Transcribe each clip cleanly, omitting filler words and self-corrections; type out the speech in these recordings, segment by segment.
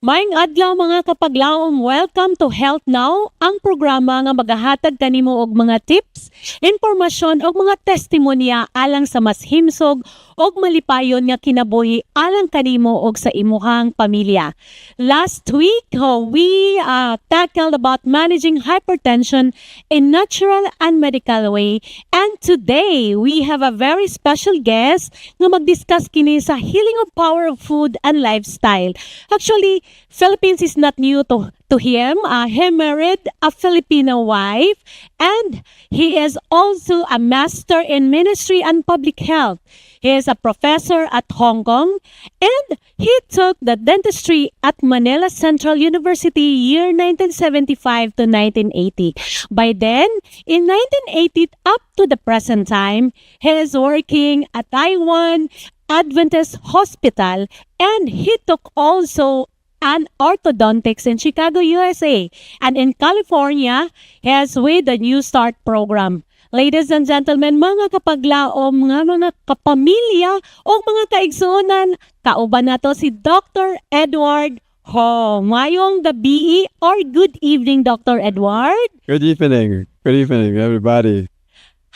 Maayong adlaw mga kapaglaom, welcome to Health Now, ang programa nga magahatag kanimo og mga tips, impormasyon ug mga testimonya alang sa mas himsog ug malipayon nga kinabuhi alang kanimo ug sa imuhang pamilya. Last week, we tackled about managing hypertension in natural and medical way, and today we have a very special guest nga mag-discuss kini sa healing of power of food and lifestyle. Actually, Philippines is not new to him. He married a Filipino wife, and he is also a master in ministry and public health. He is a professor at Hong Kong, and he took the dentistry at Manila Central University year 1975 to 1980. By then, in 1980 up to the present time, he is working at Taiwan Adventist Hospital, and he took also an orthodontics in Chicago, USA. And in California, he is with the New Start program. Ladies and gentlemen, mga kapaglaom, mga kapamilya o mga kaigsunan, kauban nato si Dr. Edward Ho. Mayong gabi or good evening, Dr. Edward. Good evening. Good evening, everybody.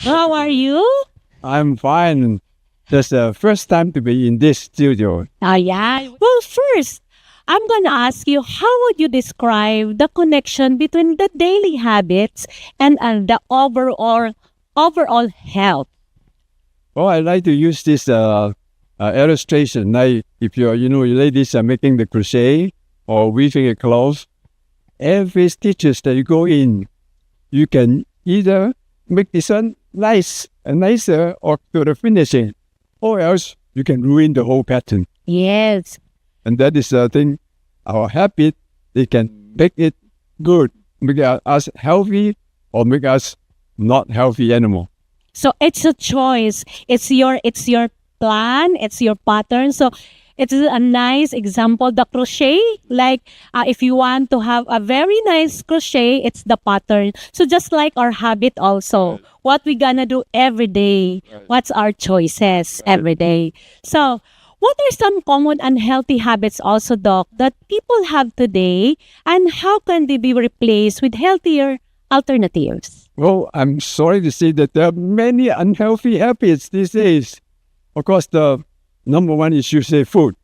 How are you? I'm fine. That's the first time to be in this studio. Yeah. Well, first, I'm gonna ask you, how would you describe the connection between the daily habits and the overall health? Well, I like to use this illustration. Like if you ladies are making the crochet or weaving a cloth, every stitches that you go in, you can either make this one nicer or to the finishing, or else you can ruin the whole pattern. Yes. And that is the thing, our habit, they can make it good, make us healthy or make us not healthy anymore. So it's a choice. It's your plan, it's your pattern. So it's a nice example. The crochet, like if you want to have a very nice crochet, it's the pattern. So just like our habit also, what we gonna do every day, what's our choices every day. So what are some common unhealthy habits also, Doc, that people have today, and how can they be replaced with healthier alternatives? Well, I'm sorry to say that there are many unhealthy habits these days. Of course, the number one is usually food.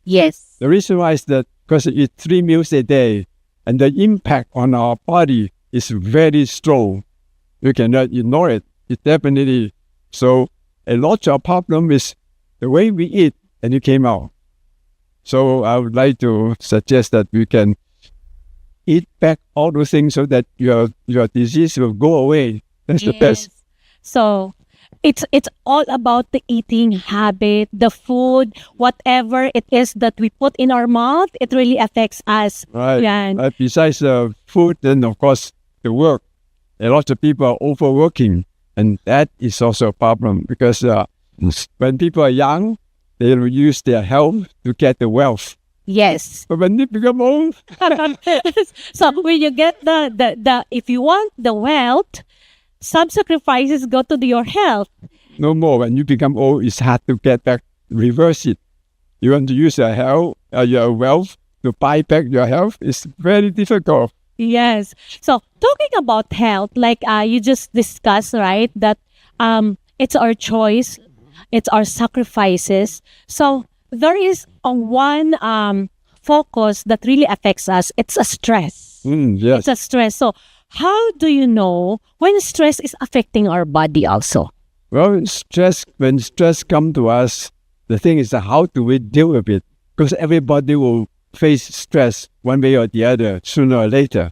Yes. The reason why is that because you eat 3 meals a day, and the impact on our body is very strong. You cannot ignore it. It definitely. So a lot of problem is the way we eat. And you came out. So I would like to suggest that we can eat back all those things so that your disease will go away. That's the best. So it's all about the eating habit, the food, whatever it is that we put in our mouth, it really affects us. Right. Yeah. Besides the food, then of course the work. A lot of people are overworking, and that is also a problem because when people are young, they will use their health to get the wealth. Yes. But when they become old, so when you get the if you want the wealth, some sacrifices go to your health. no more. When you become old, it's hard to get back, reverse it. You want to use your wealth to buy back your health, it's very difficult. Yes. So talking about health, like you just discussed, right, that it's our choice. It's our sacrifices. So there is one focus that really affects us. It's a stress. Yes. It's a stress. So how do you know when stress is affecting our body also? Well, when stress comes to us, the thing is how do we deal with it? Because everybody will face stress one way or the other, sooner or later.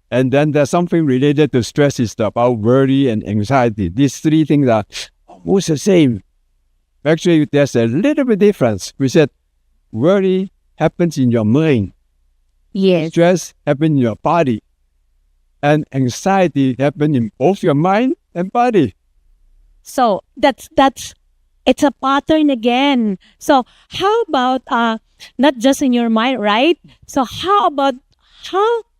And then there's something related to stress is about worry and anxiety. These three things are almost the same. Actually, there's a little bit difference. We said worry happens in your mind. Yes. Stress happens in your body. And anxiety happens in both your mind and body. So that's it's a pattern again. So how about not just in your mind, right? So how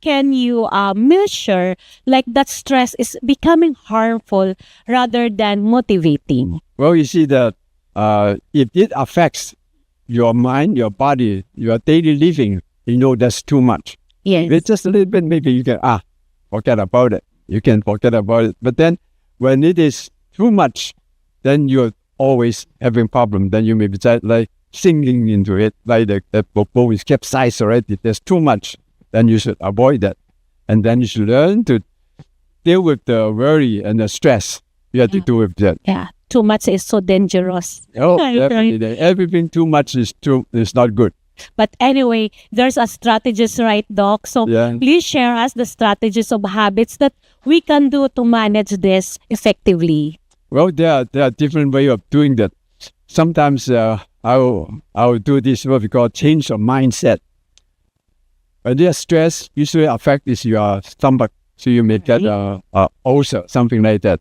can you measure like that stress is becoming harmful rather than motivating? Well, you see that if it affects your mind, your body, your daily living, you know that's too much. Yes. With just a little bit, maybe you can forget about it. You can forget about it. But then when it is too much, then you're always having problem. Then you may be like sinking into it, like the boat is capsized already. There's too much. Then you should avoid that. And then you should learn to deal with the worry and the stress you have to do with that. Yeah. Too much is so dangerous. Oh, Right. definitely. Everything too much is not good. But anyway, there's a strategist, right, Doc? So Yeah. please share us the strategies of habits that we can do to manage this effectively. Well, there are different way of doing that. Sometimes I'll do this what we call change of mindset. When there's stress, usually affect is your stomach. So you may get ulcer, something like that.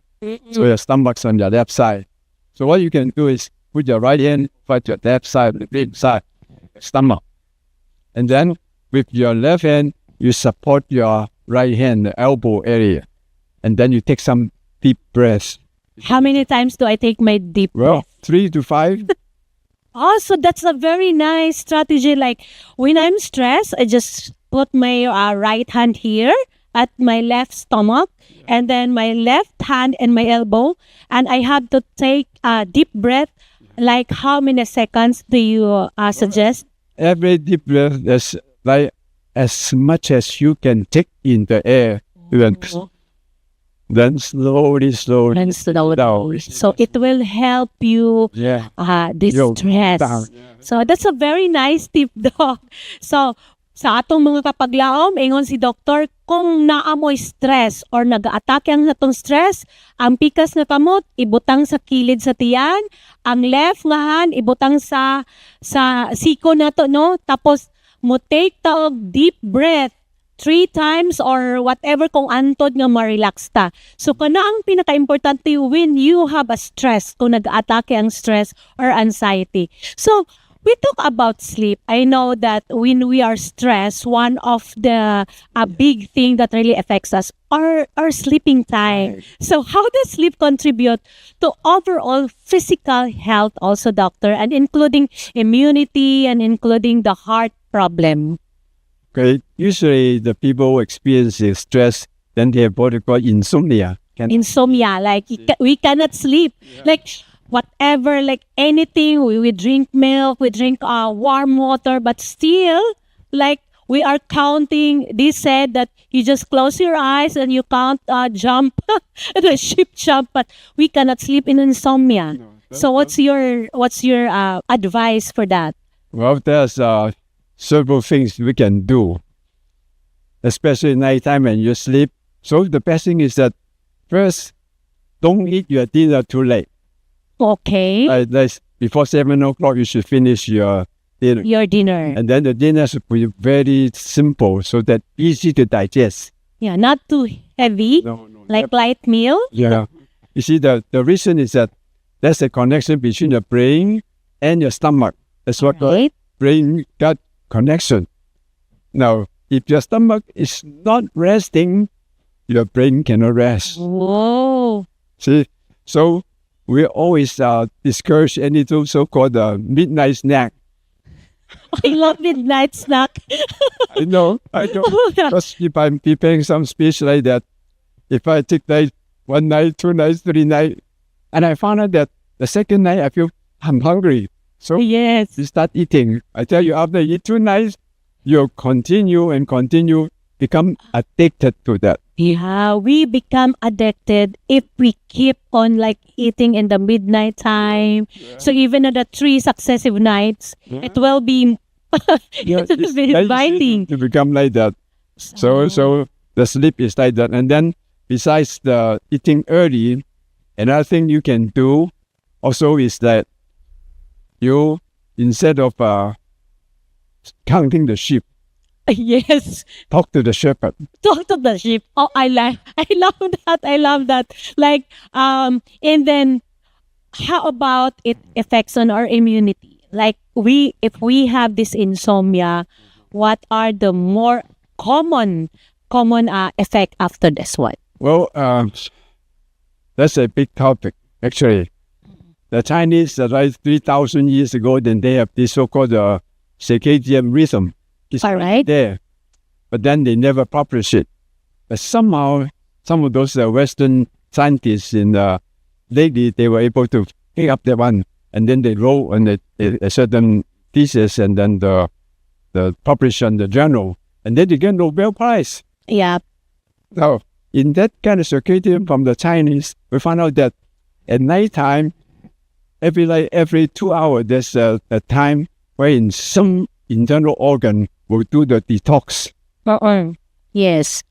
So your stomach's on your left side. So what you can do is put your right hand at your left side, the big side, stomach. And then with your left hand, you support your right hand, the elbow area. And then you take some deep breaths. How many times do I take my deep Well, breath? 3 to 5. Also, that's a very nice strategy. Like when I'm stressed, I just put my right hand here at my left stomach and then my left hand and my elbow. And I have to take a deep breath. Like how many seconds do you suggest? Every deep breath is like as much as you can take in the air. Then slowly And slow down. down. So it will help you Yeah. distress. Down. So that's a very nice tip, Doc. So sa atong mga kapaglaom, ingon si Doktor, kung naamoy stress or nag-atake ang natong stress, ang pikas na kamot, ibutang sa kilid sa tiyan, ang left nga hand, ibutang sa siko nato, no? Tapos, mo take taog deep breath 3 times or whatever kung antod nga ma-relax ta. So, kana ang pinaka-importante when you have a stress, kung nag-atake ang stress or anxiety. So, we talk about sleep. I know that when we are stressed, one of the big thing that really affects us are our sleeping time. So how does sleep contribute to overall physical health also, doctor, and including immunity and including the heart problem? Okay. Usually the people who experience the stress, then they have what we call insomnia. Insomnia, like we cannot sleep. Like whatever, like anything, we drink milk, we drink warm water, but still, like we are counting. They said that you just close your eyes and you can't jump, the ship jump, but we cannot sleep in insomnia. So what's your advice for that? Well, there's several things we can do, especially nighttime when you sleep. So the best thing is that first, don't eat your dinner too late. Okay, Like before 7 o'clock, you should finish your dinner. your dinner. And then the dinner should be very simple so that easy to digest. Yeah, not too heavy, No. like light meal. Yeah. You see, the reason is that there's a connection between the brain and your stomach. That's what Right? brain-gut connection. Now, if your stomach is not resting, your brain cannot rest. Whoa. See, so we always discourage any so-called midnight snack. I love midnight snack. I know. Because if I'm preparing some speech like that, if I take like 1 night, 2 nights, 3 nights, and I found out that the second night I feel I'm hungry. So Yes. you start eating. I tell you, after you eat 2 nights, you'll continue, become addicted to that. Yeah, we become addicted if we keep on like eating in the midnight time. So even at the 3 successive nights, it will be it will be inviting. To become like that. So the sleep is like that. And then besides the eating early, another thing you can do also is that you, instead of counting the sheep, Yes, talk to the shepherd. talk to the sheep. Oh, I love that. I love that. Like, and then how about it affects on our immunity? Like if we have this insomnia, what are the more common effect after this one? Well, that's a big topic, actually. The Chinese, like 3,000 years ago, then they have this so-called circadian rhythm. It's All right. there. But then they never publish it. But somehow, some of those Western scientists lately, they were able to pick up that one, and then they wrote on a certain thesis, and then the publish on the journal, and then they get Nobel Prize. Yeah. So in that kind of circadian from the Chinese, we found out that at nighttime, every 2 hours, there's a time wherein some internal organ will do the detox. Yes.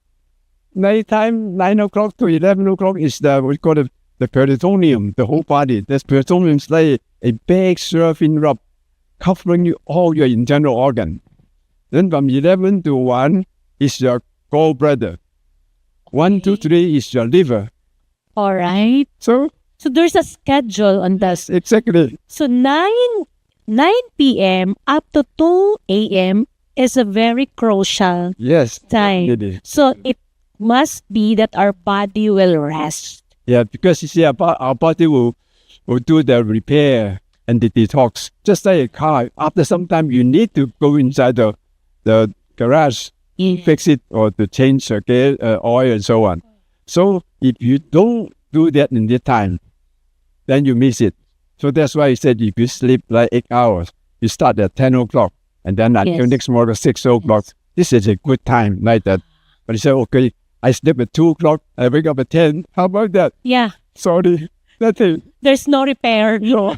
Nighttime, 9 o'clock to 11 o'clock is we call it the peritoneum, the whole body. This peritoneum is like a big surfing rub covering all your internal organ. Then from 11 to 1 is your gallbladder. 1 to 3 is your liver. All right. So there's a schedule on this. exactly. So 9 p.m. up to 2 a.m. is a very crucial Yes. time. Definitely. So it must be that our body will rest. Yeah, because you see, our body will do the repair and the detox. Just like a car, after some time, you need to go inside the garage, fix it, or to change the oil and so on. So if you don't do that in this time, then you miss it. So that's why I said if you sleep like 8 hours, you start at 10 o'clock, and then until next morning 6 o'clock. This is a good time like that. But you say, okay, I sleep at 2 o'clock, I wake up at 10. How about that? Yeah. Sorry, that's it. There's no repair. No.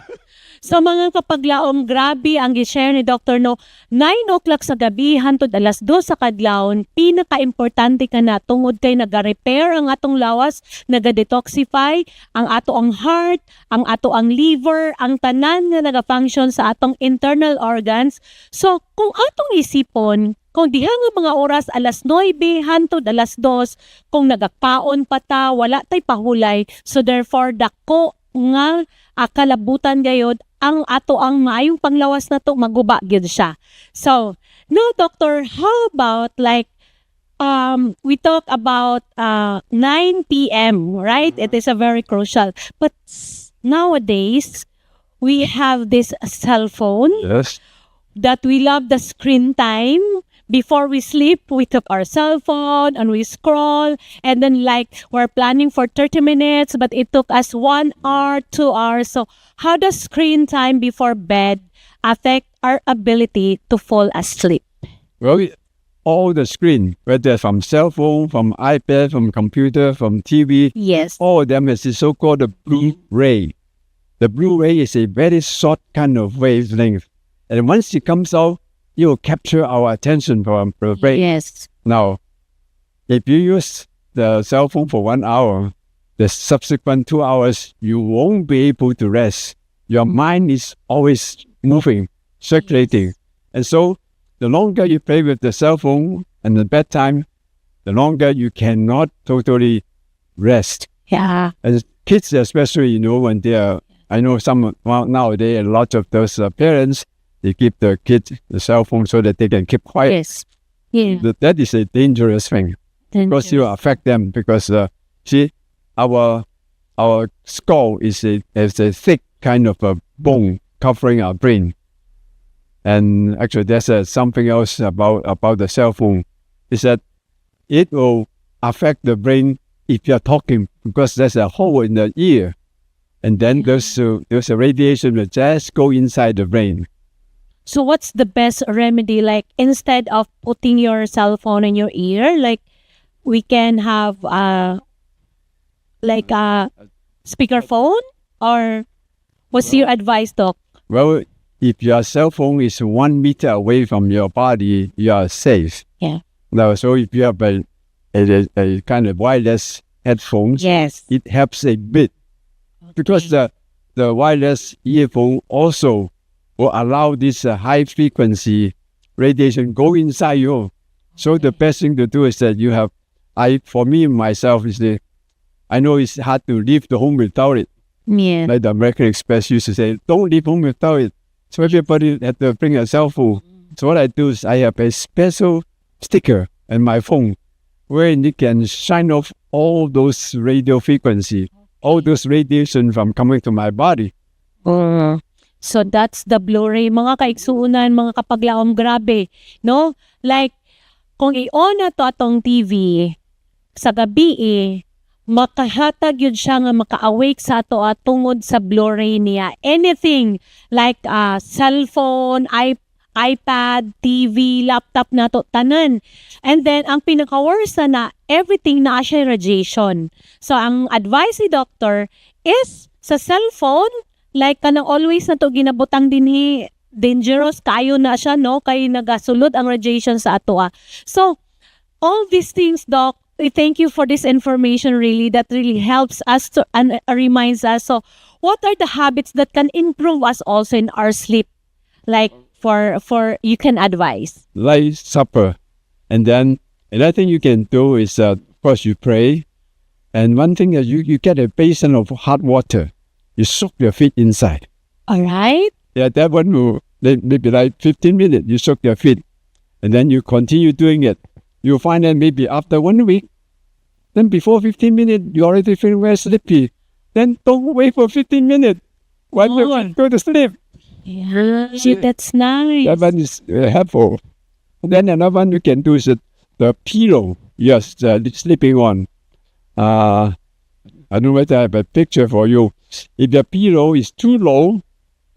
So mga kapaglaom, grabe ang gi-share ni Dr. No. 9 o'clock sa gabi, hantod alas 2 sa kadlawon, pinaka-importante ka na tungod kay naga-repair ang atong lawas, naga-detoxify, ang ato ang heart, ang ato ang liver, ang tanan nga naga-function sa atong internal organs. So kung atong isipon, kung diha nga mga oras alas 9 hantod alas 2, kung nagakaon pa ta, wala tay pahulay. So therefore, dako nga kalabutan gayod ang ato ang maayong panglawas na to, maguba gyud siya. So, no, doctor, how about like we talk about 9 p.m., right? It is a very crucial. But nowadays, we have this cell phone Yes. that we love the screen time. Before we sleep, we took our cell phone and we scroll, and then like we're planning for 30 minutes, but it took us 1 hour, 2 hours. So how does screen time before bed affect our ability to fall asleep? Well, all the screen, whether from cell phone, from iPad, from computer, from TV, Yes. all of them is the so-called blue ray. The blue ray is a very short kind of wavelength. And once it comes out, it will capture our attention from the brain. Yes. Now, if you use the cell phone for 1 hour, the subsequent 2 hours, you won't be able to rest. Your mind is always moving, circulating. And so, the longer you play with the cell phone and the bedtime, the longer you cannot totally rest. Yeah. And kids especially, when they are, I know nowadays, a lot of those parents, they give the kids the cell phone so that they can keep quiet. Yes. Yeah. That is a dangerous thing. Because you affect them. Because see, our skull is a thick kind of a bone covering our brain. And actually, there's something else about the cell phone, is that it will affect the brain if you're talking, because there's a hole in the ear, and then there's a radiation that just go inside the brain. So what's the best remedy? Like instead of putting your cell phone in your ear, like we can have like a speakerphone, or what's your advice, Doc? Well, if your cell phone is 1 meter away from your body, you are safe. Yeah. Now, so if you have a kind of wireless headphones, Yes. it helps a bit. Because the wireless earphone also will allow this high frequency radiation go inside you. So the best thing to do is that you have, for me myself, I know it's hard to leave the home without it. Yeah. Like the American Express used to say, don't leave home without it. So everybody had to bring a cell phone. So what I do is I have a special sticker in my phone where it can shine off all those radio frequency, all those radiation from coming to my body. So that's the Blu-ray. Mga kaigsuunan, mga kapaglaom, grabe. No? Like, kung i-on na to atong TV sa gabi makahatag yun siya nga maka-awake sa ato tungod sa Blu-ray niya. Anything like cellphone, iPad, TV, laptop na to, tanan. And then, ang pinaka-worst na everything na siya radiation. So, ang advice ni doctor is sa cellphone, like kanang always na to ginabutang dinhi, dangerous kayo na siya, no? Kay nagasulod ang radiation sa ato. So, all these things, Doc, we thank you for this information really that really helps us to and reminds us. So, what are the habits that can improve us also in our sleep? Like for you can advise. Light supper. And then another thing you can do is, of course, you pray. And one thing is you get a basin of hot water. You soak your feet inside. All right. Yeah, that one will maybe like 15 minutes. You soak your feet. And then you continue doing it. You'll find that maybe after 1 week, then before 15 minutes, you already feel very sleepy. Then don't wait for 15 minutes. Why you go to sleep? Yeah, See, that's nice. That one is helpful. Then another one you can do is the pillow. Yes, sleeping on. I don't know whether I have a picture for you. If the pillow is too low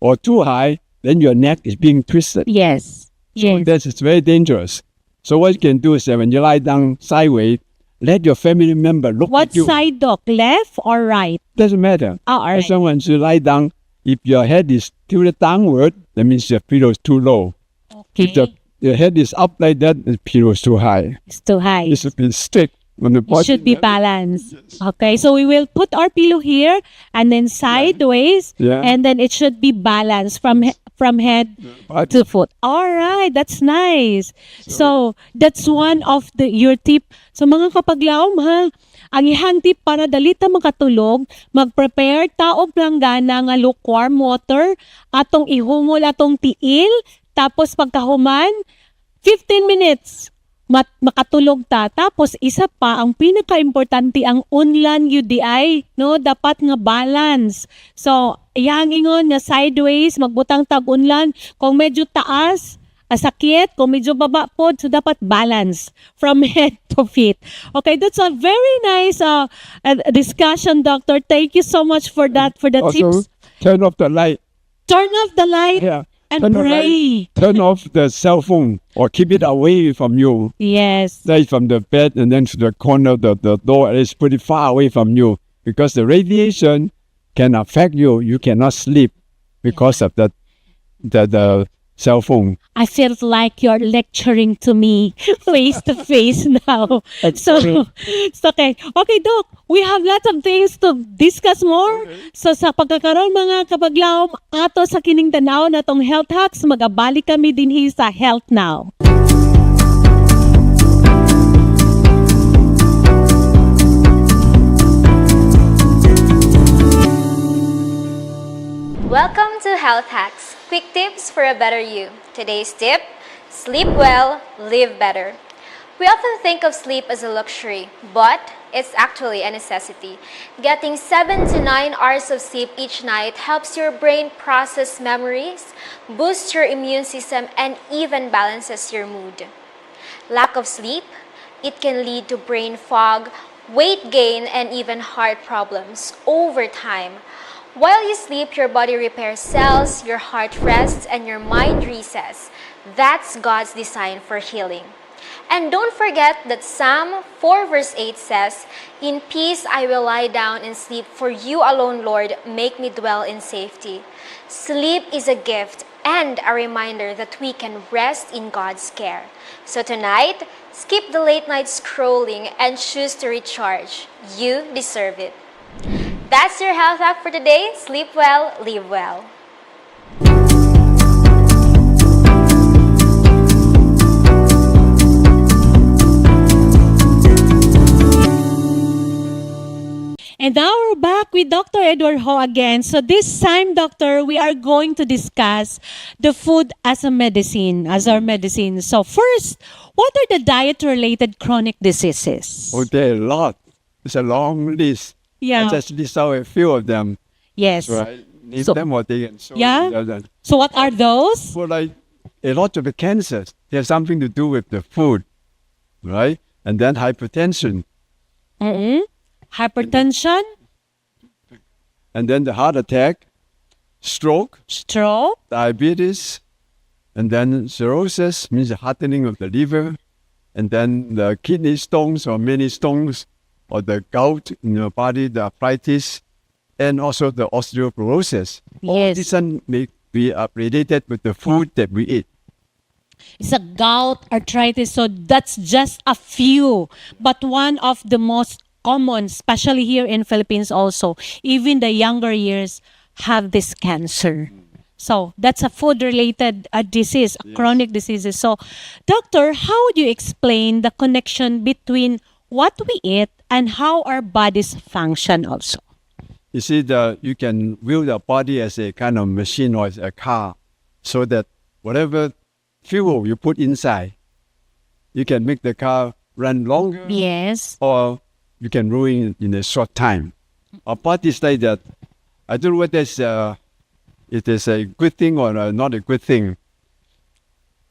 or too high, then your neck is being twisted. Yes. Yes. That is very dangerous. So what you can do is that when you lie down sideways, let your family member look What at you. side, Doc? Left or right? Doesn't matter. Oh, all right. As long as you lie down, if your head is tilted downward, that means your pillow is too low. If Okay. your head is up like that, the pillow is too high. It's too high. It should be straight on the It body. should be balanced. Okay, so we will put our pillow here and then sideways, Yeah. and then it should be balanced from head But to foot. All right, that's nice. So that's one of your tip. So mga kapaglaom ha, ang ihang tip para dalita makatulog, mag-prepare ta og planggana nga lukewarm water, atong ihumol atong tiil, tapos pagkahuman 15 minutes makatulog ta. Tapos isa pa ang pinaka-importante ang unlan UDI, no, dapat nga balance. So yang ingon nga sideways magbutang tag unlan, kung medyo taas sakit, kung medyo baba pod, so dapat balance from head to feet. Okay, that's a very nice discussion, doctor. Thank you so much for that, for the also, tips. turn off the light. Turn off the light Yeah. and Turn off pray. Turn off the cell phone or keep it away from you. Yes. Like from the bed and then to the corner of the door. It's pretty far away from you because the radiation can affect you. You cannot sleep because of the cell phone. I feel like you're lecturing to me face to face now. So, it's okay. Okay, Doc, we have lots of things to discuss more. So, sa pagkakaroon mga kapaglaom, ato sa kining tanaw na tong health hacks, magabalik kami dinhi sa Health Now. Welcome to Health Hacks, quick tips for a better you. Today's tip, sleep well, live better. We often think of sleep as a luxury, but it's actually a necessity. Getting 7 to 9 hours of sleep each night helps your brain process memories, boosts your immune system, and even balances your mood. Lack of sleep, it can lead to brain fog, weight gain, and even heart problems over time. While you sleep, your body repairs cells, your heart rests, and your mind resets. That's God's design for healing. And don't forget that Psalm 4 verse 8 says, "In peace I will lie down and sleep, for you alone, Lord, make me dwell in safety." Sleep is a gift and a reminder that we can rest in God's care. So tonight, skip the late night scrolling and choose to recharge. You deserve it. That's your health hack for today. Sleep well, live well. And now we're back with Dr. Edward Ho again. So this time, Doctor, we are going to discuss the food as a medicine, as our medicine. So first, what are the diet-related chronic diseases? Oh, there are a lot. It's a long list. Yeah. I just list out a few of them. Yes. Right. name So- them or they can show Yeah? So what are those? For like a lot of the cancers, they have something to do with the food, right? And then hypertension, Hypertension, and then the heart attack, stroke, stroke, diabetes, and then cirrhosis means the hardening of the liver, and then the kidney stones or many stones, or the gout in your body, the arthritis, and also the osteoporosis. yes. This one may be related with the food that we eat. It's a gout, arthritis. So that's just a few. But one of the most common, especially here in Philippines also, even the younger years have this cancer. So that's a food-related disease, a chronic diseases. So, doctor, how would you explain the connection between what we eat and how our bodies function also? You see, you can view the body as a kind of machine or as a car, so that whatever fuel you put inside, you can make the car run longer, Yes. or you can ruin it in a short time. Our body is like that. I don't know whether it is a good thing or not a good thing,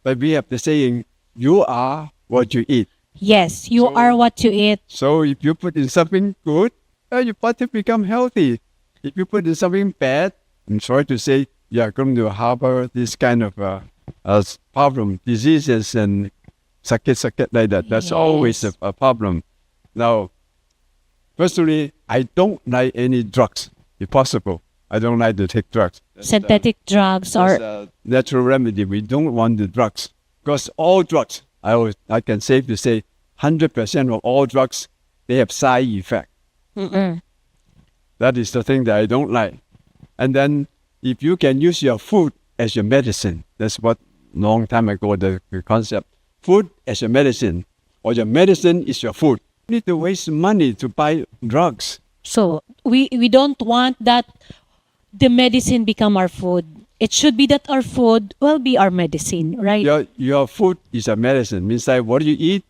but we have the saying, you are what you eat. Yes, you So- are what you eat. So if you put in something good, your body become healthy. If you put in something bad, I'm sorry to say, you are going to harbor this kind of problem, diseases and sakit like that. That's always Yes. a problem. Now, personally, I don't like any drugs, if possible. I don't like to take drugs. Synthetic drugs That's or a natural remedy. We don't want the drugs. Because all drugs, I can safe to say, 100% of all drugs, they have side effect. That is the thing that I don't like. And then if you can use your food as your medicine, that's what long time ago the concept. Food as your medicine, or your medicine is your food. You need to waste money to buy drugs. so we don't want that the medicine become our food. It should be that our food will be our medicine, right? Your food is a medicine. Means that what you eat,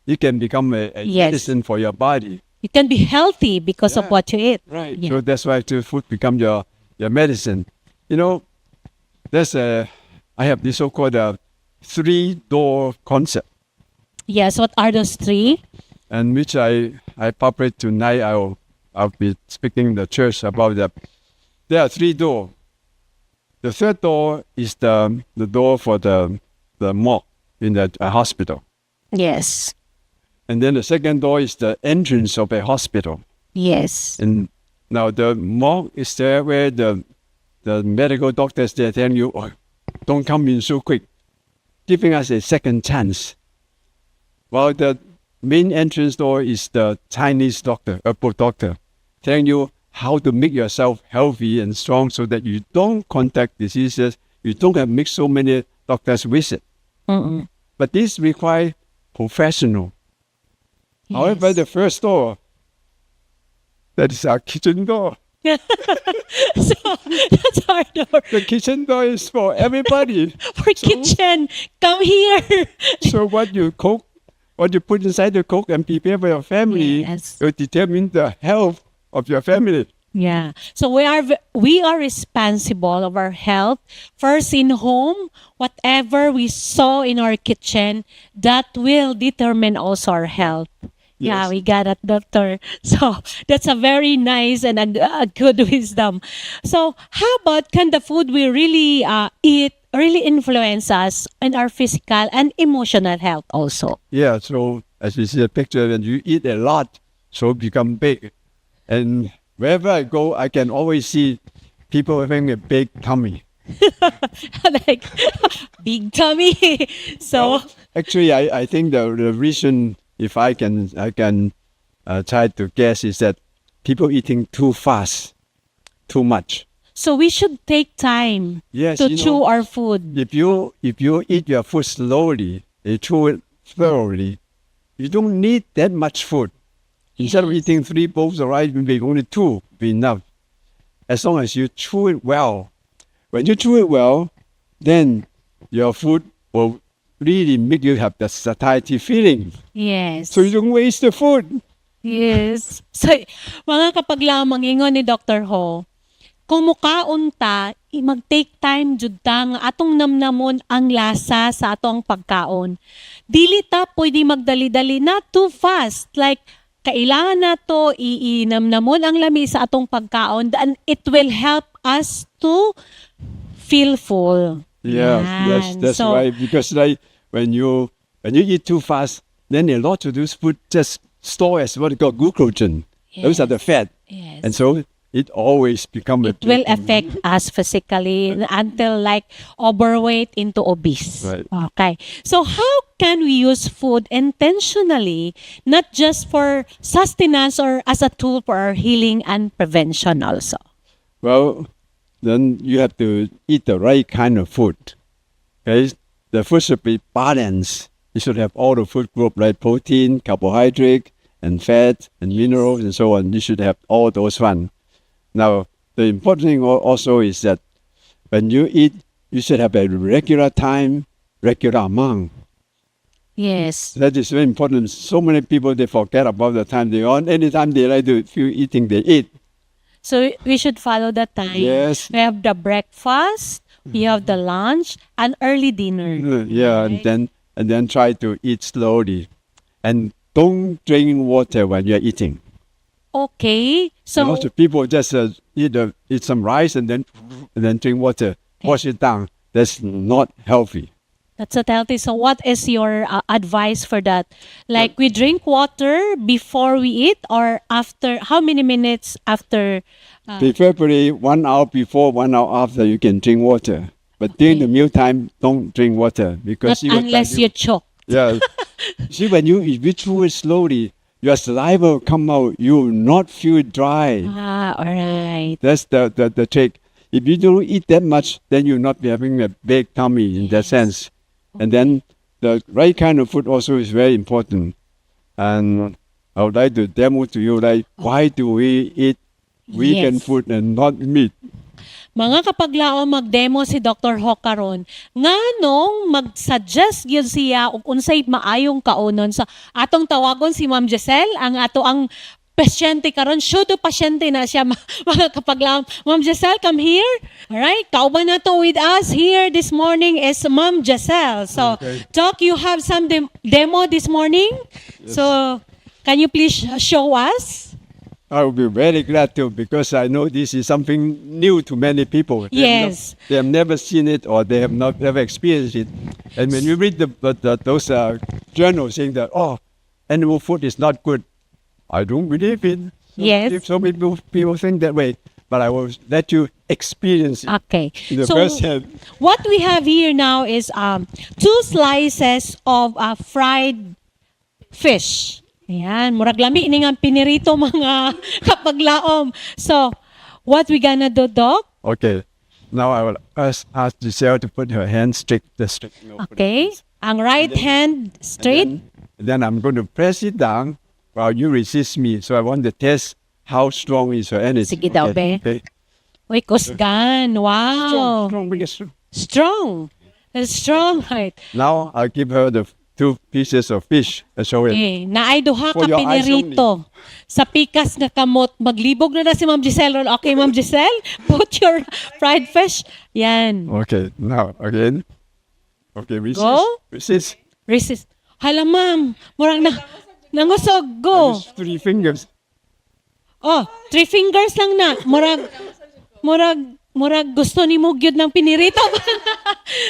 it can become a Yes. medicine for your body. You can be healthy because of Yeah. what you eat. Right. Yeah. So that's why the food become your medicine. You know, I have this so-called three-door concept, Yes, what are those three? and which I published tonight. I'll be speaking in the church about that. There are three doors. The third door is the door for the morgue in the hospital. Yes. And then the second door is the entrance of a hospital. Yes. And now the morgue is there where the medical doctors, they're telling you, oh, don't come in so quick, giving us a second chance. While the main entrance door is the Chinese doctor, herbal doctor, telling you how to make yourself healthy and strong so that you don't contact diseases, you don't have to make so many doctors visit. But this requires professional. However, the first door, that is our kitchen door. So that's our door The kitchen door is for everybody. for kitchen. Come here. So what you cook, what you put inside the cook and prepare for your family Yes. will determine the health of your family. Yeah. So we are responsible of our health. First in home, whatever we saw in our kitchen, that will determine also our health. Yeah, Yes. we got it, doctor. So that's a very nice and a good wisdom. So how about can the food we really eat really influence us in our physical and emotional health also? Yeah, so as you see the picture, when you eat a lot, so become big. And wherever I go, I can always see people having a big tummy. Like big tummy. So Actually, I think the reason, if I can try to guess, is that people eating too fast, too much. so we should take time Yes, to you chew know, our food. if you eat your food slowly, you chew it thoroughly, you don't need that much food. Instead of eating 3 bowls of rice, maybe only 2 be enough. As long as you chew it well. When you chew it well, then your food will really make you have the satiety feeling. Yes. So you don't waste the food. Yes. So, mga kapag lamang ingon ni Dr. Ho, kung mukaon ta, mag-take time jud ta nga atong namnamon ang lasa sa atong pagkaon. Dili ta pwede magdali-dali, not too fast. Like, kailangan na to iinamnamon ang lami sa atong pagkaon, and it will help us to feel full. Yeah, Yan. that's So, right. Because like when you eat too fast, then a lot of those food just store as what you call glucogen. Those are the fat, yes. and so it always become It will affect us physically until like overweight into obese. Right. Okay. So how can we use food intentionally, not just for sustenance or as a tool for our healing and prevention also? Well, then you have to eat the right kind of food. Okay, the food should be balanced. You should have all the food group like protein, carbohydrate, and fat, and minerals, and so on. You should have all those one. Now, the important thing also is that when you eat, you should have a regular time, regular amount. Yes. That is very important. So many people, they forget about the time they on. Anytime they like to feel eating, they eat. So we should follow the time. Yes. We have the breakfast, we have the lunch, and early dinner. Yeah, Right. and then try to eat slowly. And don't drink water when you're eating. Okay. A So lot of people just eat some rice and then drink water, wash it down. That's not healthy. that's not healthy. So what is your advice for that? Like we drink water before we eat or after, how many minutes after? Preferably 1 hour before, 1 hour after you can drink water. But during the mealtime, don't drink water because Not unless you choke. Yeah. See, when if you chew it slowly, your saliva will come out. You will not feel dry. All right. That's the trick. If you don't eat that much, then you'll not be having a big tummy in that sense. And then the right kind of food also is very important. And I would like to demo to you like why do we eat vegan Yes. food and not meat? Mga kapaglaom magdemo si Dr. Ho karon, nganong mag-suggest gyud siya og unsay maayong kaunon sa atong tawagon si Ma'am Giselle ang pasyente karon, shudo pasyente na siya mga kapaglaom. Ma'am Giselle, come here. All right, kauban na to with us here this morning is Ma'am Giselle. So, Okay. Doc, you have some demo this morning. So, can you please show us? I will be very glad to because I know this is something new to many people. Yes. They have never seen it or they have not never experienced it. And when you read those journals saying that, oh, animal food is not good, I don't believe it. Yes. So many people think that way. But I will let you experience it Okay. in the So, first hand. what we have here now is 2 slices of fried fish. Ayan, murag lami ni nga pinirito mga kapaglaom. So, what we gonna do, Doc? Okay. Now I will ask Giselle to put her hand straight. No, put it Okay. this. Ang right hand straight. Then I'm going to press it down while you resist me. So I want to test how strong is your energy. Sige daw, be. Okay. Uy, kusgan. Wow. Strong, biggest strong. Strong. That's strong, right? Now I'll give her the 2 pieces of fish. Show it. Okay. Naay duha ka For your eyes pinirito. Sa pikas nga kamot. Maglibog na si Ma'am Giselle. Okay, Ma'am Giselle? Put your fried fish. Yan. Okay. Now again. Okay. Resist. Go. Resist. Resist. Hala, ma'am. Murang nangusog. Go. Use 3 fingers. Oh, 3 fingers lang na. Murag gusto ni mo gyud ng pinirito.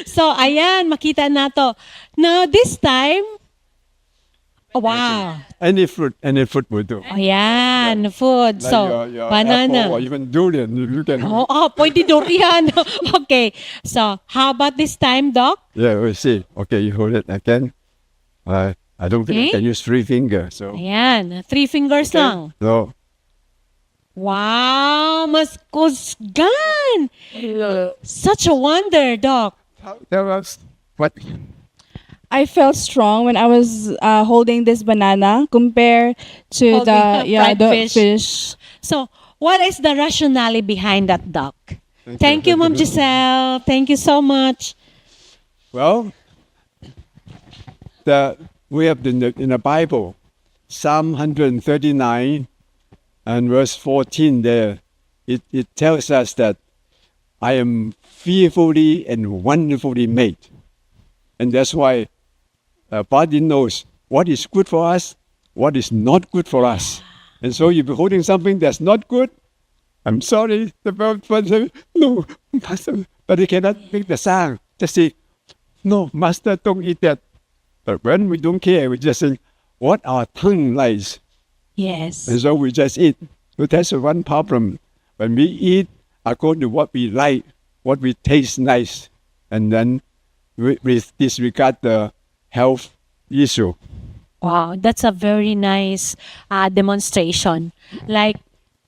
So, ayan, makita na to. Now, this time, oh, wow. Any fruit will do. Ayan, food. Like So, your banana. apple or even durian. You can. Oh, pwede durian. Okay. So, how about this time, Doc? Yeah, we'll see. Okay, you hold it again. I don't think I Okay. can use 3 fingers. So, Ayan, 3 fingers lang. so Wow, mas kusgan. Such a wonder, Doc. tell us what. I felt strong when I was holding this banana compared to Holding the fried the fish. fish. So, what is the rationale behind that, Doc? Thank you, Ma'am Giselle. Thank you so much. Well, we have in the Bible, Psalm 139 and verse 14 there. it tells us that I am fearfully and wonderfully made. And that's why our body knows what is good for us, what is not good for us. And so if you're holding something that's not good, I'm sorry, the person, no, Master, but they cannot make the sound. Just say, no, Master, don't eat that. But when we don't care, we just say, what our tongue likes. Yes. And so we just eat. So that's one problem. When we eat according to what we like, what we taste nice, and then we disregard the health issue. Wow, that's a very nice demonstration. Like,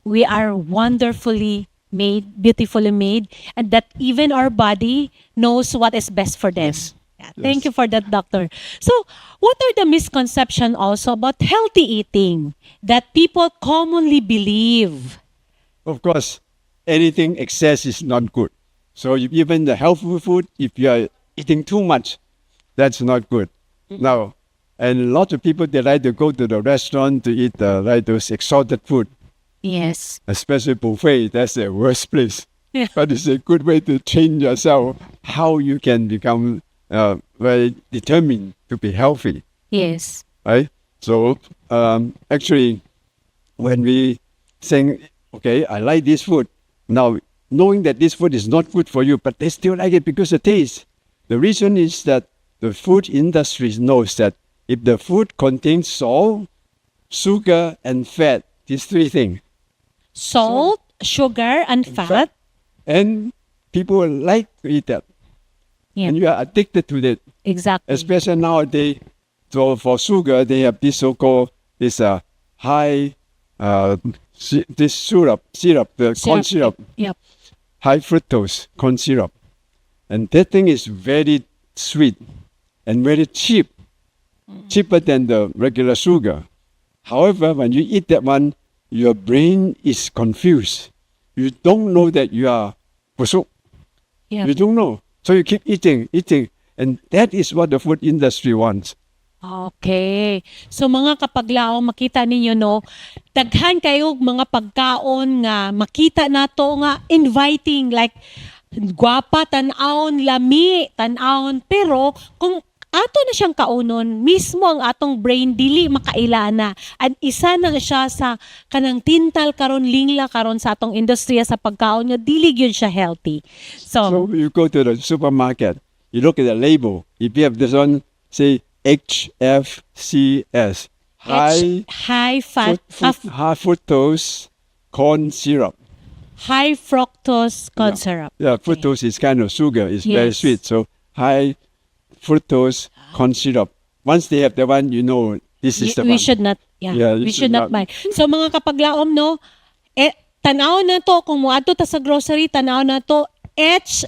we are wonderfully made, beautifully made, and that even our body knows what is best for them. Yes. Yeah, thank you for that, doctor. So, what are the misconceptions also about healthy eating that people commonly believe? Of course, anything excess is not good. So even the healthful food, if you are eating too much, that's not good. Now, and a lot of people, they like to go to the restaurant to eat like those exotic food, Yes. especially buffet. That's the worst place. Yeah. But it's a good way to train yourself how you can become very determined to be healthy, Yes. right? So actually, when we saying, okay, I like this food, now knowing that this food is not good for you, but they still like it because of taste. The reason is that the food industry knows that if the food contains salt, sugar, and fat, these three things, Salt, sugar, and fat. and people like to eat that, Yeah, and you are addicted to it. exactly. Especially nowadays, so for sugar, they have this so-called this high this syrup, the corn syrup, Yep. high fructose corn syrup, and that thing is very sweet and very cheap, cheaper than the regular sugar. However, when you eat that one, your brain is confused. You don't know that you are busuk. Yep. You don't know. So you keep eating. And that is what the food industry wants. Okay. So mga kapaglaong makita ninyo no, daghan kayo mga pagkaon nga makita nato nga inviting, like gwapa tan-awon, lami tan-awon, pero kung ato na siyang kaunon, mismo ang atong brain dili makailana. At isa na siya sa kanang tintal karon, lingla karon sa atong industriya sa pagkaon nga dili gyud siya healthy. So you go to the supermarket, you look at the label. If you have this one, say HFCS, high fat, high fructose corn syrup. high fructose corn syrup. Yeah, fructose is kind of sugar. It's very Yes. sweet. So high fructose corn syrup. Once they have the one, you know this is the We one. should not, Yeah, you we should should not not. buy. So mga kapaglaom no, tanaw na to kung moadto ta sa grocery, tanaw na to HS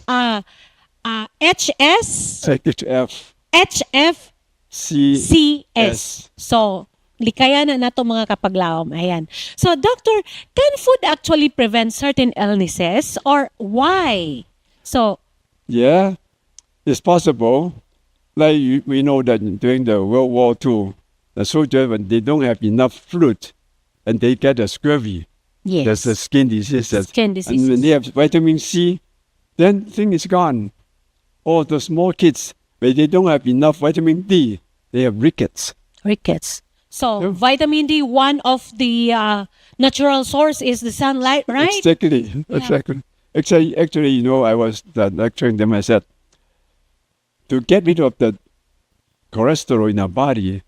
Second F HF C CS. So, likaya na nato mga kapaglaom. Ayan. So, doctor, can food actually prevent certain illnesses or why? So, Yeah, it's possible. Like we know that during the World War II, the soldiers, when they don't have enough fluid and they get a scurvy, yes. there's a skin disease. Skin And when diseases. they have vitamin C, then thing is gone. Or the small kids, when they don't have enough vitamin D, they have rickets. Rickets. So, Yeah. vitamin D, one of the natural source is the sunlight, right? Exactly. Actually, you know, I was lecturing them. I said, to get rid of the cholesterol in our body,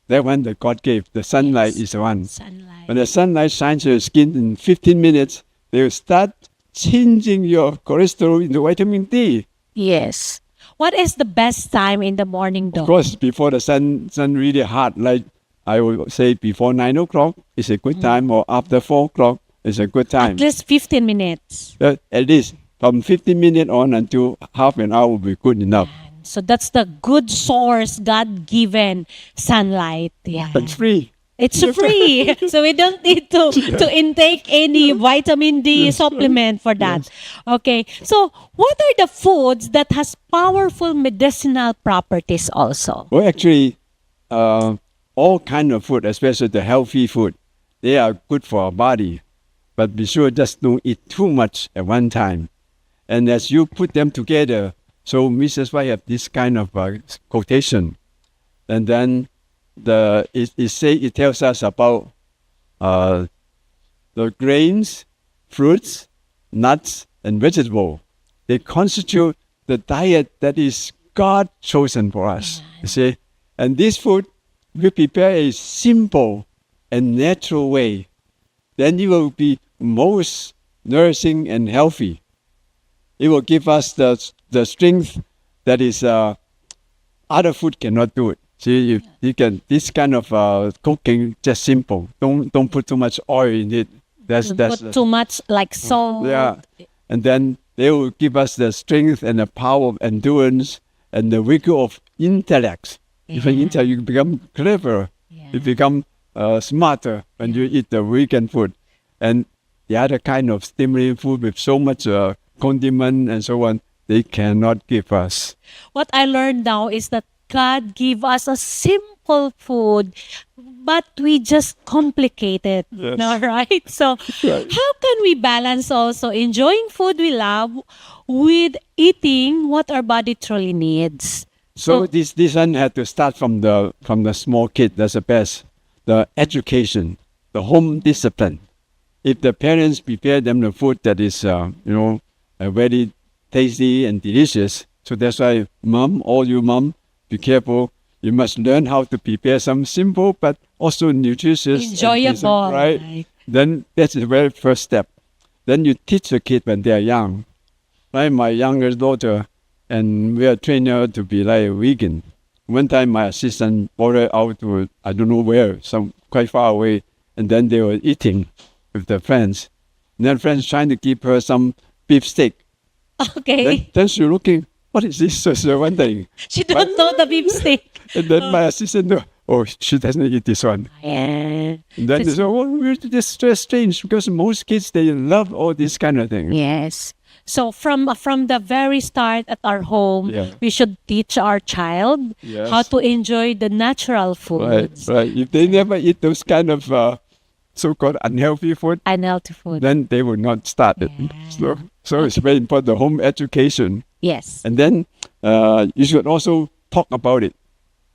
that one that God gave, the sunlight Yes. is the one. Sunlight. When the sunlight shines on your skin in 15 minutes, they will start changing your cholesterol into vitamin D. Yes. What is the best time in the morning, Of Doc? course, before the sun really hot, like I would say before 9 o'clock is a good time, or after 4 o'clock is a good time. At least 15 minutes. At least from 15 minutes on until half an hour will be good enough. So that's the good source, God-given sunlight. Yeah. It's free. It's free. So we don't need to intake any vitamin D supplement for that. Okay. So what are the foods that has powerful medicinal properties also? Well, actually, all kind of food, especially the healthy food, they are good for our body. but be sure just don't eat too much at one time. And as you put them together, so Mrs. White have this kind of quotation, and then it tells us about the grains, fruits, nuts, and vegetable. They constitute the diet that is God chosen for us. You see, and this food we prepare a simple and natural way. Then it will be most nourishing and healthy. It will give us the strength that is other food cannot do it. See, you can this kind of cooking just simple. Don't put too much oil in it. That's Put too much like salt. yeah. And then they will give us the strength and the power of endurance and the vigor of intellect. If you intellect, you become clever. Yeah. You become smarter when you eat the vegan food. And the other kind of stimulating food with so much condiment and so on, they cannot give us. What I learned now is that God give us a simple food, but we just complicate it. Yes. No, right? So Right. how can we balance also enjoying food we love with eating what our body truly needs? So this one had to start from the small kid. That's the best. The education, the home discipline. If the parents prepare them the food that is very tasty and delicious, so that's why all you mom, be careful. You must learn how to prepare some simple but also nutritious, and Enjoyable, decent, right? right. Then that's the very first step. Then you teach the kid when they are young. Like my younger daughter, and we are trained her to be like a vegan. One time my assistant brought her out to, I don't know where, some quite far away, and then they were eating with their friends. And then friends trying to give her some beef steak. Okay. Then she looking, what is this? So she's wondering. She don't know the beef steak. And then my assistant knew, oh, she doesn't eat this one. Yeah. And then they said, oh, we're just strange because most kids, they love all these kind of things. Yes. So from the very start at our home, Yeah. we should teach our child Yes. how to enjoy the natural Right, foods, right. If they never eat those kind of so-called unhealthy food, unhealthy food. then they will not start it. So it's very important, the home education. Yes. And then you should also talk about it.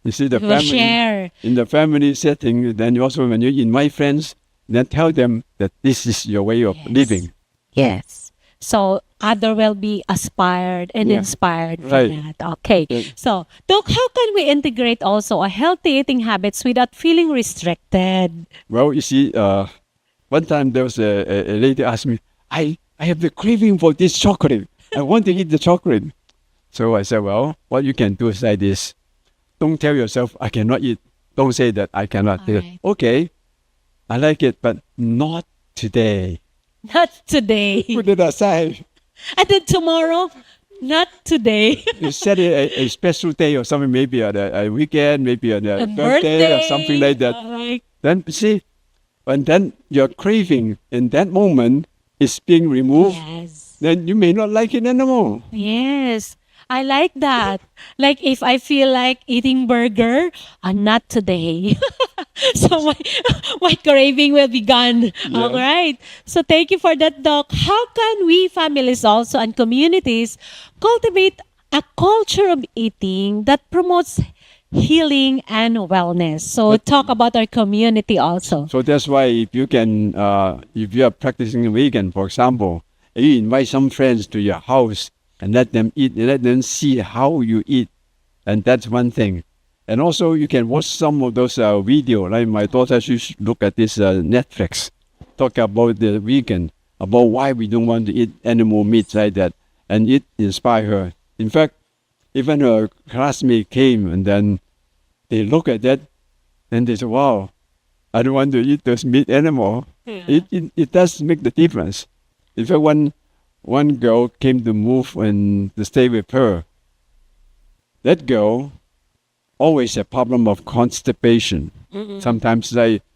You see, the We will family, share. in the family setting, then you also, when you invite friends, then tell them that this is your way of living. Yes. So other will be aspired and Yeah. inspired from Right. that. Okay. Yeah. So, Doc, how can we integrate also a healthy eating habits without feeling restricted? Well, you see, one time there was a lady asked me, I have the craving for this chocolate. I want to eat the chocolate. So I said, well, what you can do is like this. Don't tell yourself, I cannot eat. Don't say that I cannot. All Say, right. okay, I like it, but not today. Not today. Put it aside. And then tomorrow, not today. You set it a special day or something, maybe on a weekend, maybe on a A birthday or something like that. Like, Then see, and then your craving in that moment is being removed. yes. Then you may not like it anymore. Yes. I like that. Like if I feel like eating burger, not today. So my craving will be gone. All right. So thank you for that, Doc. How can we families also and communities cultivate a culture of eating that promotes healing and wellness? So talk about our community also. So that's why if you can, if you are practicing vegan, for example, you invite some friends to your house and let them eat, let them see how you eat. And that's one thing. And also you can watch some of those videos. Like my daughter, she should look at this Netflix, talk about the vegan, about why we don't want to eat animal meat like that. And it inspired her. In fact, even her classmate came and then they look at that and they say, wow, I don't want to eat those meat anymore. It does make the difference. In fact, one girl came to move and to stay with her. That girl always a problem of constipation. Sometimes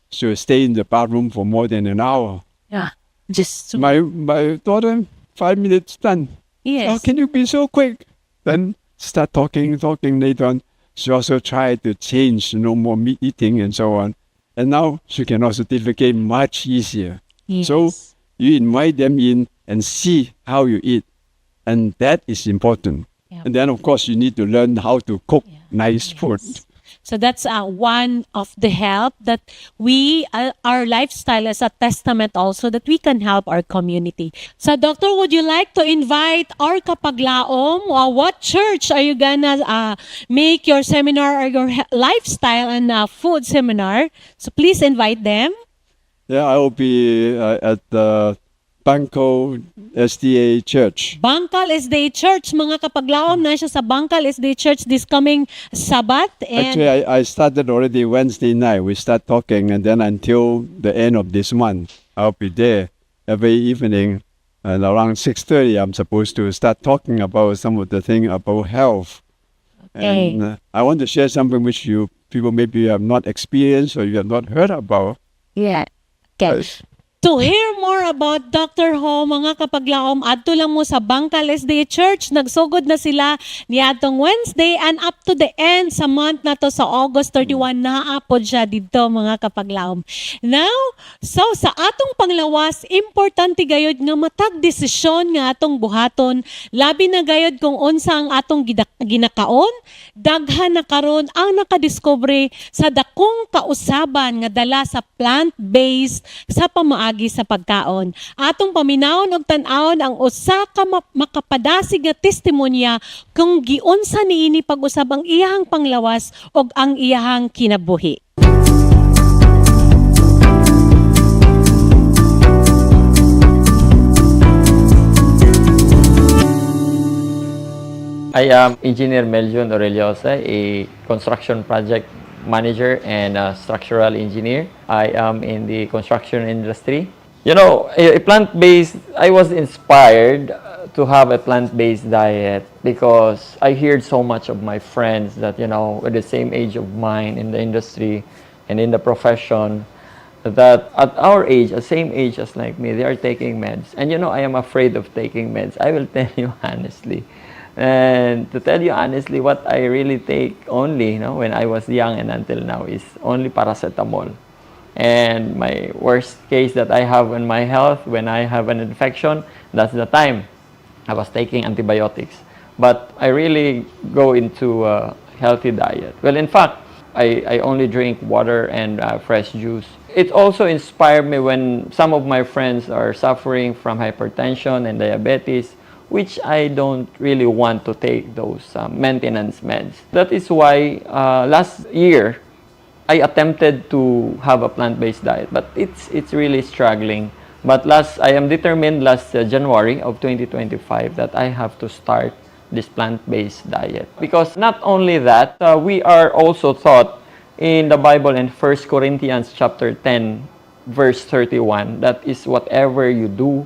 she will stay in the bathroom for more than an hour. Yeah. Just to, My daughter, 5 minutes done. yes. How can you be so quick? Then start talking later on. She also tried to change, more meat eating and so on. And now she can also defecate much easier. Yes. So You invite them in and see how you eat. And that is important. Yeah. And then, of course, you need to learn how to cook nice food. So that's one of the help that we, our lifestyle as a testament also that we can help our community. So Doctor, would you like to invite our kapaglaom? What church are you gonna make your seminar or your lifestyle and food seminar? So please invite them. Yeah, I will be at the Bangko SDA Church. Bangkal SDA Church, mga kapaglaom, na siya sa Bangkal SDA Church this coming Sabbath. And Actually, I started already Wednesday night. We start talking, and then until the end of this month, I'll be there every evening. And around 6:30, I'm supposed to start talking about some of the things about health. Okay. And I want to share something which you people maybe have not experienced or you have not heard about. yeah. Okay. To hear more about Dr. Ho, mga kapaglaom, adto lang mo sa Bangkal SDA Church. Nagsugod na sila niadtong Wednesday and up to the end sa month na to sa August 31 naapod siya dito mga kapaglaom. Now, so sa atong panglawas, importante gayod nga matag desisyon nga atong buhaton, labi na gayod kung unsa ang atong ginakaon, daghan na karon ang nakadiscovery sa dakong kausaban nga dala sa plant-based sa pamaagi sa pagkaon. Atong paminawon og tan-awon ang usa ka makapadasig nga testimonya kung giunsa niini pag-usab ang iyahang panglawas og ang iyahang kinabuhi. I am Engineer Meljon Oreliosa, a construction project manager and a structural engineer. I am in the construction industry. You know, a plant-based, I was inspired to have a plant-based diet because I heard so much of my friends that, you know, at the same age of mine in the industry and in the profession, that at our age, the same age as like me, they are taking meds. And you know, I am afraid of taking meds. I will tell you honestly. And to tell you honestly, what I really take only, you know, when I was young and until now is only paracetamol. And my worst case that I have in my health, when I have an infection, that's the time I was taking antibiotics. But I really go into a healthy diet. Well, in fact, I only drink water and fresh juice. It also inspired me when some of my friends are suffering from hypertension and diabetes, which I don't really want to take those maintenance meds. That is why last year, I attempted to have a plant-based diet, but it's really struggling. But I am determined last January of 2025 that I have to start this plant-based diet. Because not only that, we are also taught in the Bible in 1 Corinthians chapter 10, verse 31, that is whatever you do,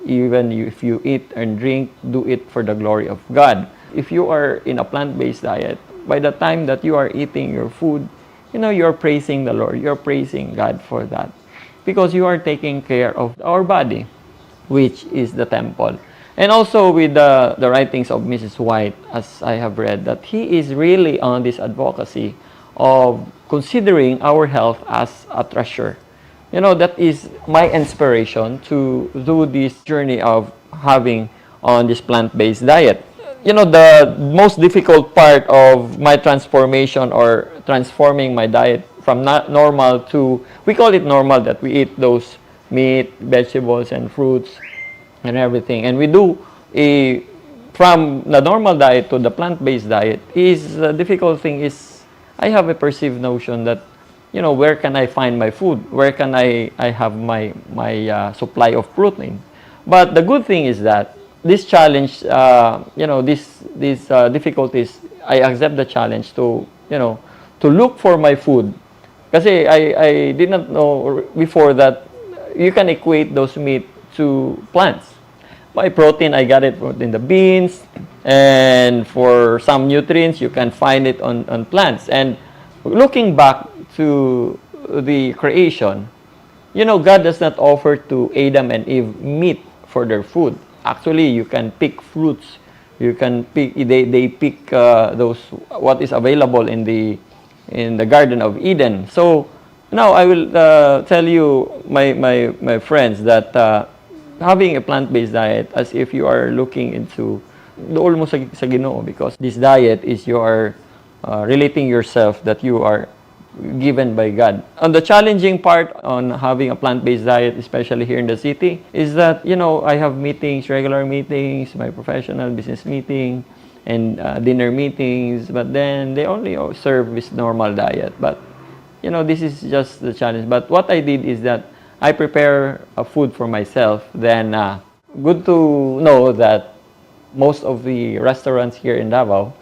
even if you eat and drink, do it for the glory of God. If you are in a plant-based diet, by the time that you are eating your food, you know, you're praising the Lord, you're praising God for that. Because you are taking care of our body, which is the temple. And also with the writings of Mrs. White, as I have read, that he is really on this advocacy of considering our health as a treasure. You know, that is my inspiration to do this journey of having on this plant-based diet. You know, the most difficult part of my transformation or transforming my diet from not normal to, we call it normal, that we eat those meat, vegetables, and fruits and everything. And we do from the normal diet to the plant-based diet is the difficult thing is I have a perceived notion that, you know, where can I find my food? Where can I have my supply of protein? But the good thing is that this challenge, you know, these difficulties, I accept the challenge to, you know, to look for my food. Kasi I did not know before that you can equate those meat to plants. My protein, I got it in the beans, and for some nutrients, you can find it on plants. And looking back to the creation, you know, God does not offer to Adam and Eve meat for their food. Actually, you can pick fruits. You can pick. They pick those what is available in the Garden of Eden. So now I will tell you, my friends, that having a plant-based diet as if you are looking into dool mo sa Ginoo, because this diet is you are relating yourself that you are given by God. And the challenging part on having a plant-based diet, especially here in the city, is that, I have meetings, regular meetings, my professional business meeting, and dinner meetings, but then they only serve this normal diet. But, this is just the challenge. But what I did is that I prepare a food for myself. Then, good to know that most of the restaurants here in Davao,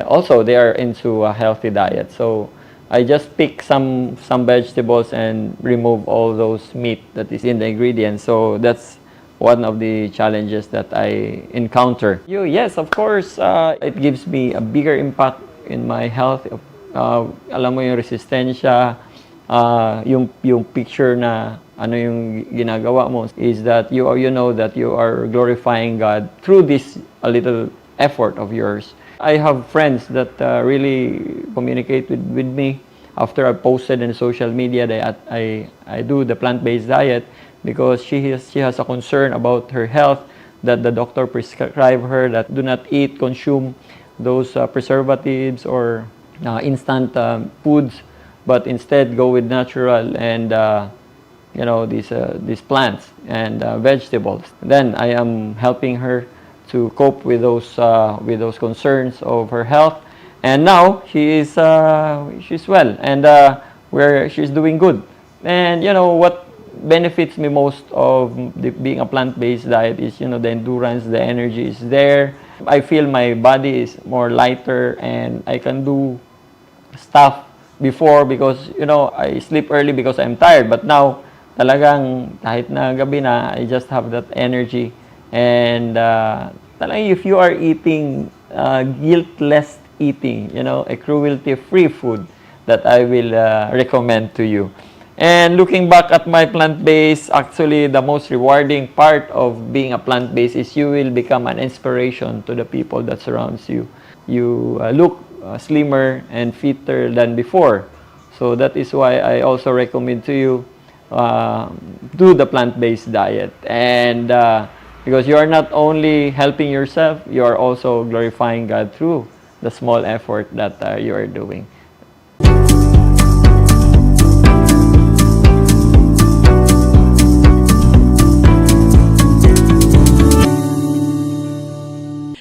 also they are into a healthy diet. So I just pick some vegetables and remove all those meat that is in the ingredients. So that's one of the challenges that I encounter. Yes, of course, it gives me a bigger impact in my health. Alam mo yung resistensya, yung picture na ano yung ginagawa mo is that you know that you are glorifying God through this a little effort of yours. I have friends that really communicate with me after I posted in social media that I do the plant-based diet, because she has a concern about her health, that the doctor prescribe her that do not consume those preservatives or instant foods, but instead go with natural and these plants and vegetables. Then I am helping her to cope with those concerns of her health, and now she's well, and she's doing good. And what benefits me most of being a plant-based diet is the endurance, the energy is there. I feel my body is more lighter and I can do stuff before, because I sleep early because I'm tired, but now talagang kahit na gabi na, I just have that energy. And talagang if you are eating guiltless eating, a cruelty-free food, that I will recommend to you. And looking back at my plant-based, actually the most rewarding part of being a plant-based is you will become an inspiration to the people that surrounds you. You look slimmer and fitter than before. So that is why I also recommend to you do the plant-based diet. And because you are not only helping yourself, you are also glorifying God through the small effort that you are doing.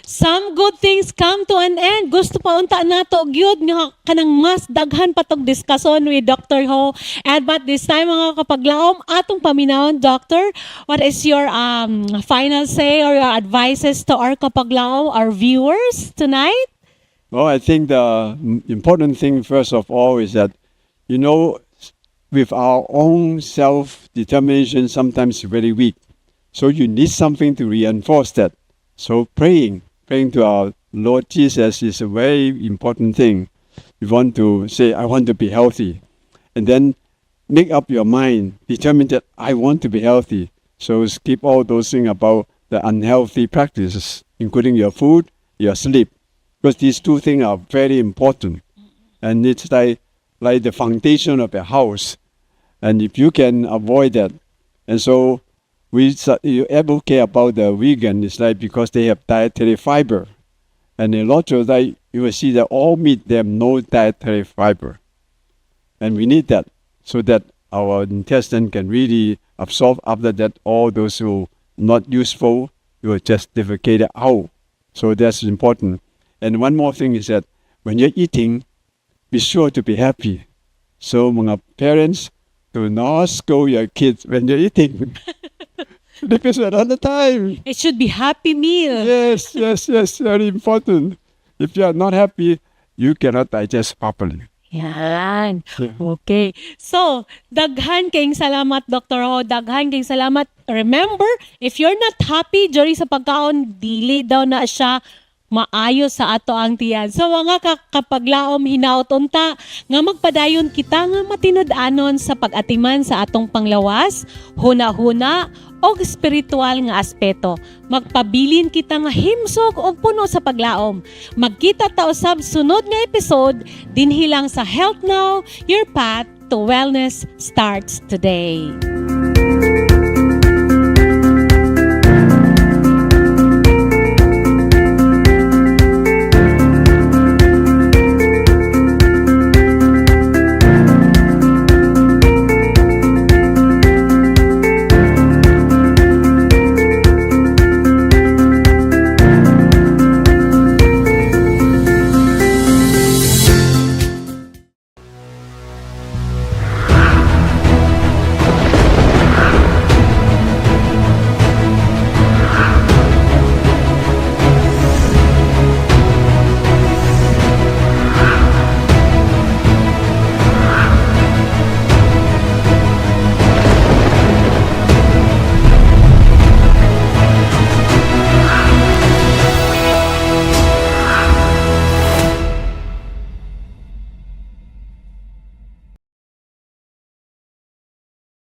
Some good things come to an end. Gusto pa unta nato gyud nga kanang mas daghan pa tog diskusyon with Dr. Ho. And but this time mga kapaglaom atong paminawon, Doctor, what is your final say or your advices to our kapaglaom, our viewers tonight? Well, I think the important thing, first of all, is that, with our own self-determination, sometimes very weak. So you need something to reinforce that. So praying to our Lord Jesus is a very important thing. You want to say, I want to be healthy. And then make up your mind, determine that I want to be healthy. So skip all those things about the unhealthy practices, including your food, your sleep. Because these two things are very important. And it's like the foundation of a house. And if you can avoid that, and so you advocate about the vegan, it's like because they have dietary fiber. And a lot of that, you will see that all meat, they have no dietary fiber. And we need that so that our intestine can really absorb after that all those who are not useful, you will just defecate it out. So that's important. And one more thing is that when you're eating, be sure to be happy. So mga parents, do not scold your kids when you're eating. Because we're on the time. It should be happy meal. Yes, very important. If you are not happy, you cannot digest properly. Yan. Okay. So, daghan kayong salamat, Dr. Ho. Daghan kayong salamat. Remember, if you're not happy during sa pagkaon, dili daw na siya maayo sa ato ang tiyan. So mga kapaglaom hinaot unta nga magpadayon kita nga matinud-anon sa pag-atiman sa atong panglawas, huna-huna og spiritual nga aspeto. Magpabilin kita nga himsog og puno sa paglaom. Magkita ta usab sunod nga episode dinhi lang sa Health Now, your path to wellness starts today.